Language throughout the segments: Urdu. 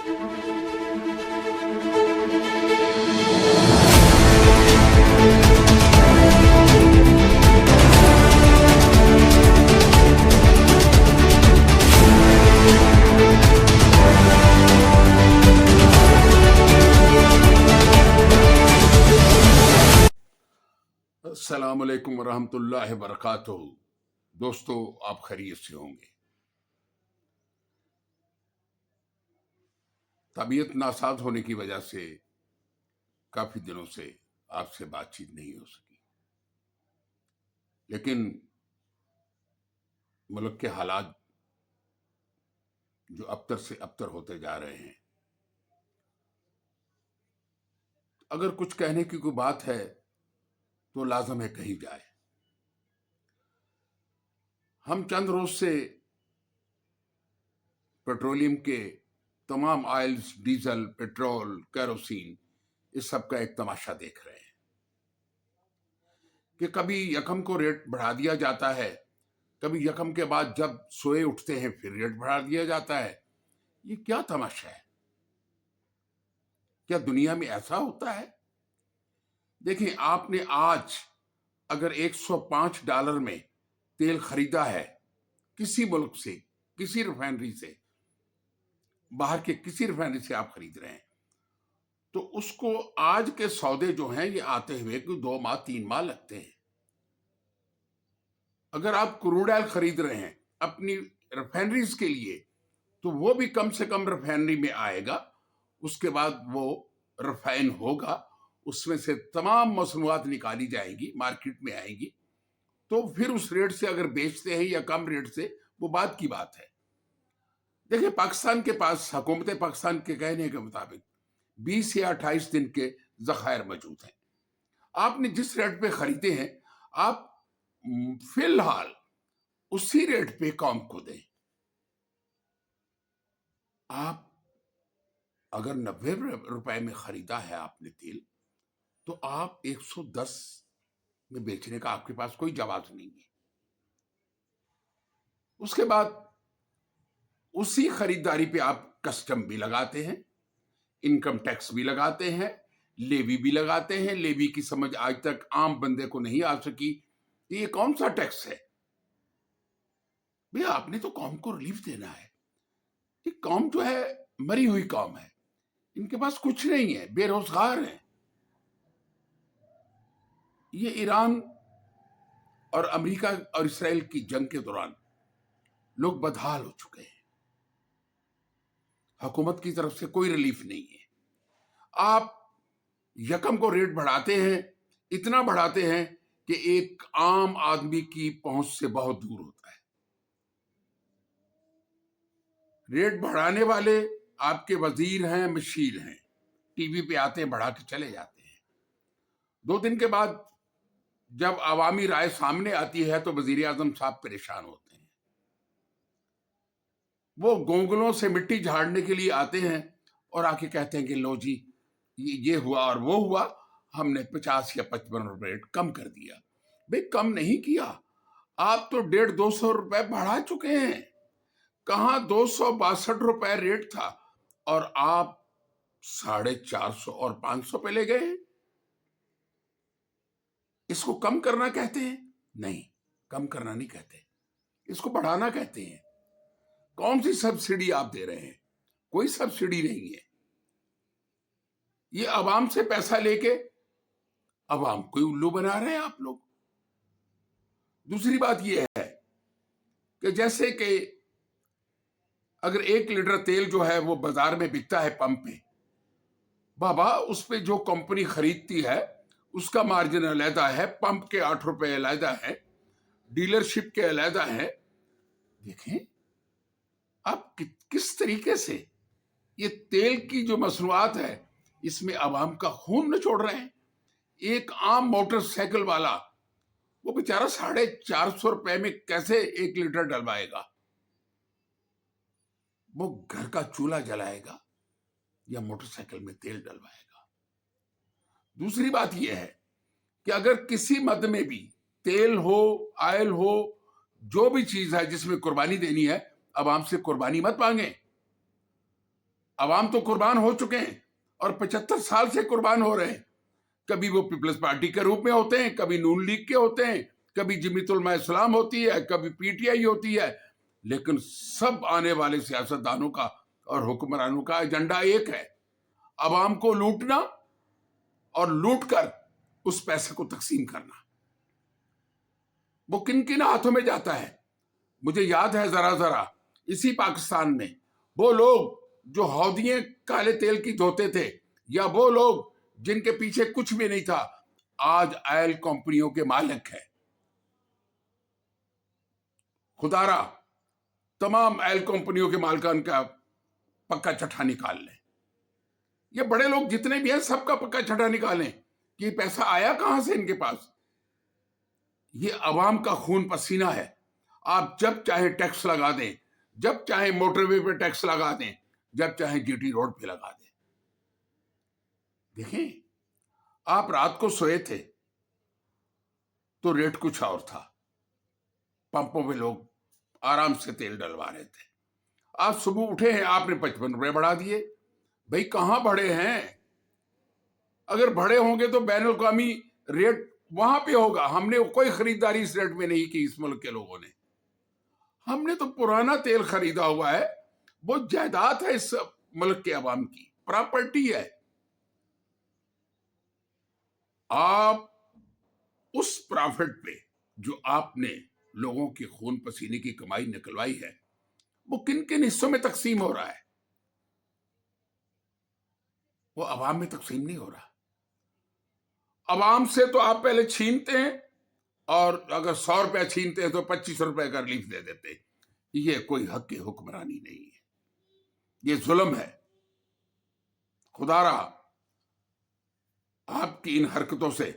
السلام علیکم ورحمۃ اللہ وبرکاتہ۔ دوستو، آپ خیریت سے ہوں گے؟ طبیعت ناساز ہونے کی وجہ سے کافی دنوں سے آپ سے بات چیت نہیں ہو سکی، لیکن ملک کے حالات جو ابتر سے ابتر ہوتے جا رہے ہیں، اگر کچھ کہنے کی کوئی بات ہے تو لازم ہے کہی جائے۔ ہم چند روز سے پیٹرولیم کے تمام آئلز، ڈیزل، پیٹرول، کیروسین، اس سب کا ایک تماشا دیکھ رہے ہیں کہ کبھی یکم کو ریٹ بڑھا دیا جاتا ہے، کبھی یکم کے بعد جب سوئے اٹھتے ہیں پھر ریٹ بڑھا دیا جاتا ہے۔ یہ کیا تماشا ہے؟ کیا دنیا میں ایسا ہوتا ہے؟ دیکھیں، آپ نے آج اگر $105 میں تیل خریدا ہے کسی ملک سے، کسی ریفائنری سے، باہر کے کسی ریفائنری سے آپ خرید رہے ہیں، تو اس کو آج کے سودے جو ہیں یہ آتے ہوئے کوئی 2 ماہ 3 ماہ لگتے ہیں۔ اگر آپ کروڈ آئل خرید رہے ہیں اپنی ریفائنریز کے لیے، تو وہ بھی کم سے کم ریفائنری میں آئے گا، اس کے بعد وہ ریفائن ہوگا، اس میں سے تمام مصنوعات نکالی جائیں گی، مارکیٹ میں آئیں گی، تو پھر اس ریٹ سے اگر بیچتے ہیں یا کم ریٹ سے، وہ بات کی بات ہے۔ دیکھیں، پاکستان کے پاس، حکومت پاکستان کے کہنے کے مطابق 20 یا 28 دن کے ذخائر موجود ہیں۔ آپ نے جس ریٹ پہ خریدے ہیں، آپ فی الحال اسی ریٹ پہ قوم کو دیں۔ آپ اگر 90 روپے میں خریدا ہے آپ نے تیل، تو آپ 110 میں بیچنے کا آپ کے پاس کوئی جواز نہیں ہے۔ اس کے بعد اسی خریداری پہ آپ کسٹم بھی لگاتے ہیں، انکم ٹیکس بھی لگاتے ہیں، لیوی بھی لگاتے ہیں۔ لیوی کی سمجھ آج تک عام بندے کو نہیں آ سکی کہ یہ کون سا ٹیکس ہے۔ بھئی، آپ نے تو قوم کو ریلیف دینا ہے۔ یہ قوم جو ہے مری ہوئی قوم ہے، ان کے پاس کچھ نہیں ہے، بے روزگار ہیں۔ یہ ایران اور امریکہ اور اسرائیل کی جنگ کے دوران لوگ بدحال ہو چکے ہیں، حکومت کی طرف سے کوئی ریلیف نہیں ہے۔ آپ یکم کو ریٹ بڑھاتے ہیں، اتنا بڑھاتے ہیں کہ ایک عام آدمی کی پہنچ سے بہت دور ہوتا ہے۔ ریٹ بڑھانے والے آپ کے وزیر ہیں، مشیر ہیں، ٹی وی پہ آتے ہیں، بڑھا کے چلے جاتے ہیں۔ 2 دن کے بعد جب عوامی رائے سامنے آتی ہے تو وزیر اعظم صاحب پریشان ہوتے ہیں۔ وہ گونگلوں سے مٹی جھاڑنے کے لیے آتے ہیں اور آ کے کہتے ہیں کہ لو جی، یہ ہوا اور وہ ہوا، ہم نے 50 یا 55 روپے ریٹ کم کر دیا۔ بھئی، کم نہیں کیا، آپ تو 150-200 روپے بڑھا چکے ہیں۔ کہاں 262 روپے ریٹ تھا اور آپ 450 اور 500 پہ لے گئے ہیں۔ اس کو کم کرنا کہتے ہیں؟ نہیں، کم کرنا نہیں کہتے، اس کو بڑھانا کہتے ہیں۔ کون سی سبسڈی آپ دے رہے ہیں؟ کوئی سبسڈی نہیں ہے۔ یہ عوام سے پیسہ لے کے عوام کو الو بنا رہے ہیں آپ لوگ۔ دوسری بات یہ ہے کہ جیسے کہ اگر 1 لیٹر تیل جو ہے وہ بازار میں بکتا ہے پمپ پہ، بابا اس پہ جو کمپنی خریدتی ہے اس کا مارجن علیحدہ ہے، پمپ کے 8 روپے علیحدہ ہیں، ڈیلرشپ کے علیحدہ ہیں۔ دیکھیں آپ کس طریقے سے یہ تیل کی جو مصنوعات ہے اس میں عوام کا خون نچوڑ رہے ہیں۔ ایک عام موٹر سائیکل والا وہ بیچارہ 450 روپے میں کیسے 1 لیٹر ڈلوائے گا؟ وہ گھر کا چولہا جلائے گا یا موٹر سائیکل میں تیل ڈلوائے گا؟ دوسری بات یہ ہے کہ اگر کسی مد میں بھی تیل ہو، آئل ہو، جو بھی چیز ہے جس میں قربانی دینی ہے، عوام سے قربانی مت مانگیں۔ عوام تو قربان ہو چکے ہیں اور 75 سال سے قربان ہو رہے ہیں. کبھی وہ پیپلز پارٹی کے روپ میں ہوتے ہیں, کبھی نون لیگ کے ہوتے ہیں, کبھی جمیعت علماء اسلام ہوتی ہے, کبھی پی ٹی آئی ہوتی ہے, لیکن سب آنے والے سیاستدانوں کا اور حکمرانوں کا ایجنڈا ایک ہے, عوام کو لوٹنا اور لوٹ کر اس پیسے کو تقسیم کرنا. وہ کن کن ہاتھوں میں جاتا ہے؟ مجھے یاد ہے ذرا اسی پاکستان میں وہ لوگ جو ہودیاں کالے تیل کی دھوتے تھے, یا وہ لوگ جن کے پیچھے کچھ بھی نہیں تھا, آج آئل کمپنیوں کے مالک ہیں. خدا را تمام آئل کمپنیوں کے مالکان کا پکا چٹھا نکال لیں. یہ بڑے لوگ جتنے بھی ہیں سب کا پکا چٹھا نکالیں کہ یہ پیسہ آیا کہاں سے ان کے پاس. یہ عوام کا خون پسینہ ہے. آپ جب چاہیں ٹیکس لگا دیں, جب چاہیں موٹر وے پہ ٹیکس لگا دیں, جب چاہیں جی ٹی روڈ پہ لگا دیں. دیکھیں, آپ رات کو سوئے تھے تو ریٹ کچھ اور تھا, پمپوں پہ لوگ آرام سے تیل ڈلوا رہے تھے. آپ صبح اٹھے ہیں, آپ نے 55 روپے بڑھا دیے. بھئی کہاں بڑھے ہیں؟ اگر بڑھے ہوں گے تو بین الاقوامی ریٹ وہاں پہ ہوگا. ہم نے کوئی خریداری اس ریٹ میں نہیں کی اس ملک کے لوگوں نے. ہم نے تو پرانا تیل خریدا ہوا ہے, وہ جائیداد ہے اس ملک کے عوام کی, پراپرٹی ہے. آپ اس پرافٹ پہ جو آپ نے لوگوں کے خون پسینے کی کمائی نکلوائی ہے, وہ کن کن حصوں میں تقسیم ہو رہا ہے؟ وہ عوام میں تقسیم نہیں ہو رہا. عوام سے تو آپ پہلے چھینتے ہیں, اور اگر 100 روپے چھینتے ہیں تو 25 روپے کا ریلیف دے دیتے. یہ کوئی حق کی حکمرانی نہیں ہے, یہ ظلم ہے. خدا را آپ کی ان حرکتوں سے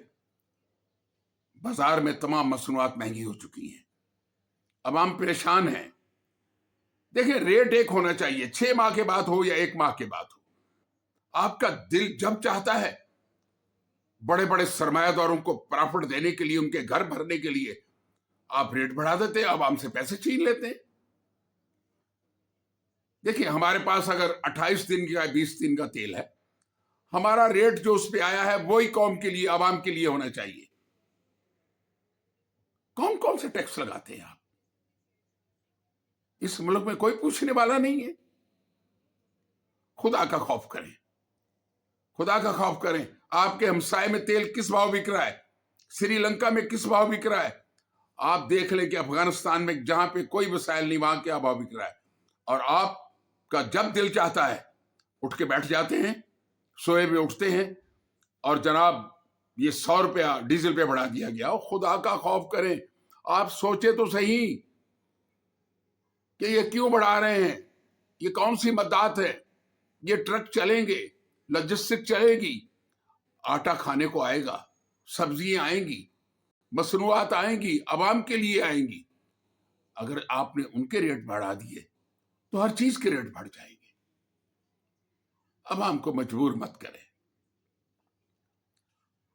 بازار میں تمام مصنوعات مہنگی ہو چکی ہیں, عوام پریشان ہیں. دیکھیں, ریٹ ایک ہونا چاہیے, 6 ماہ کے بعد ہو یا 1 ماہ کے بعد ہو. آپ کا دل جب چاہتا ہے بڑے بڑے سرمایہ داروں کو پرافٹ دینے کے لیے, ان کے گھر بھرنے کے لیے, آپ ریٹ بڑھا دیتے, عوام سے پیسے چھین لیتے ہیں. دیکھیں, ہمارے پاس اگر 28 دن کا 20 دن کا تیل ہے, ہمارا ریٹ جو اس پہ آیا ہے وہی قوم کے لیے, عوام کے لیے ہونا چاہیے. کون کون سے ٹیکس لگاتے ہیں آپ؟ اس ملک میں کوئی پوچھنے والا نہیں ہے. خدا کا خوف کریں, خدا کا خوف کریں. آپ کے ہمسائے میں تیل کس بھاؤ بک رہا ہے, سری لنکا میں کس بھاؤ بک رہا ہے. آپ دیکھ لیں کہ افغانستان میں جہاں پہ کوئی وسائل نہیں, وہاں کیا بھاؤ بک رہا ہے. اور آپ کا جب دل چاہتا ہے اٹھ کے بیٹھ جاتے ہیں, سوئے میں اٹھتے ہیں, اور جناب یہ 100 روپیہ ڈیزل پہ بڑھا دیا گیا. خدا کا خوف کریں, آپ سوچے تو صحیح کہ یہ کیوں بڑھا رہے ہیں, یہ کون سی مدات ہے. یہ ٹرک چلیں گے, لاجسٹک چلے گی, آٹا کھانے کو آئے گا, سبزیاں آئیں گی, مصنوعات آئیں گی, عوام کے لیے آئیں گی. اگر آپ نے ان کے ریٹ بڑھا دیے تو ہر چیز کے ریٹ بڑھ جائیں گے. عوام کو مجبور مت کریں.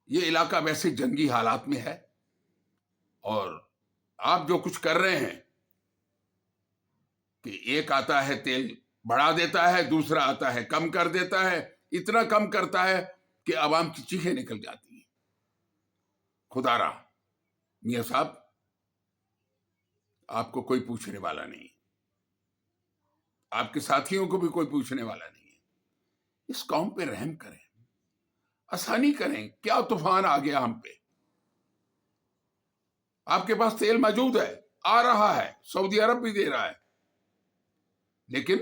یہ علاقہ ویسے جنگی حالات میں ہے, اور آپ جو کچھ کر رہے ہیں کہ ایک آتا ہے تیل بڑھا دیتا ہے, دوسرا آتا ہے کم کر دیتا ہے, اتنا کم کرتا ہے کہ عوام کی چیخیں نکل جاتی ہیں. خدا را میاں صاحب, آپ کو کوئی پوچھنے والا نہیں, آپ کے ساتھیوں کو بھی کوئی پوچھنے والا نہیں ہے. اس قوم پہ رحم کریں, آسانی کریں. کیا طوفان آ گیا ہم پہ. آپ کے پاس تیل موجود ہے, آ رہا ہے, سعودی عرب بھی دے رہا ہے, لیکن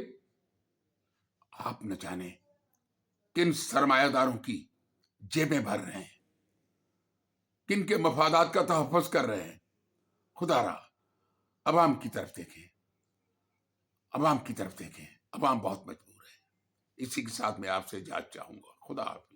آپ نہ جانے کن سرمایہ داروں کی جیبیں بھر رہے ہیں, کن کے مفادات کا تحفظ کر رہے ہیں. خدا را عوام کی طرف دیکھیں, عوام کی طرف دیکھیں. عوام بہت مجبور ہے. اسی کے ساتھ میں آپ سے اجازت چاہوں گا. خدا حافظ.